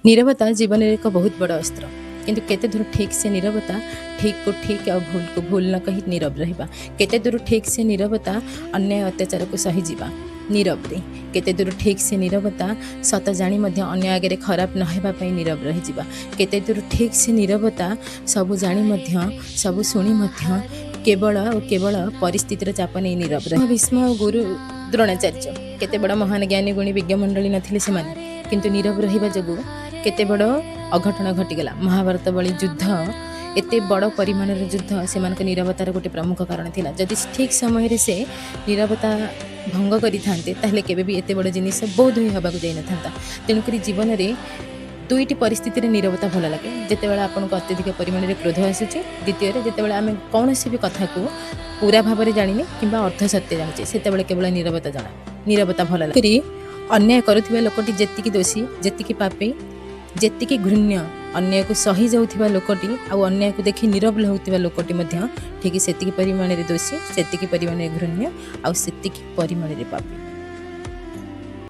नीरवता जीवन एक बहुत बड़ अस्त्र किंतु केते दूर ठीक से नीरवता ठीक को ठीक और भूल को भूल न कही नीरव रहिबा केते दूर ठीक से नीरवता अन्याय अत्याचार को सही जीवा नीरव रे केते दूर ठीक से नीरवता सत जानी मध्य अन्य आगे खराब न हेबा पई नीरव रहि जीवा केते दूर ठीक से नीरवता सब जानी मध्य सब शुणी मध्य केवल और केवल परिस्थितिर चाप नहीं नीरव रहे भीष्म और गुरु द्रोणाचार्य केते बड़ महान ज्ञानी गुणी विज्ञ मंडली नथिले सेमाने किंतु नीरव रहिबा जगु केते बड़ अघटन घटीगला महाभारत बड़ी युद्ध एते बड़ परिमाण युद्ध से नीरवतार गोटे प्रमुख कारण थिला जदि ठीक समय से नीरवता भंग करि थांते ताहले केबे भी एते बड़ जिनिस बोध होई हबाकु जाई न थांता तेणुकरी जीवन रे दुईटी परिस्थिति रे नीरवता भल लगे जितेबाला आपको अत्यधिक परिमाण में क्रोध आसूचे द्वितीय जितेबाला आम कौन भी कथा को पूरा भाव में जाने कि अर्थ सत्य जाने से केवल नीरवता जाना नीरवता भल लगे अन्याय करुवा लोकटी जेतिकी दोषी जेतिकी पापी जेतिकी घृण्य अन्याय को सही जाऊथिबा लोकटी आ अन्याय को देखि नीरव होउथिबा लोकटी मध्य ठीक सेतिकी परिमाण में दोषी सेतिकी परिमाण में घृण्य आ सेतिकी परिमाण में पापी।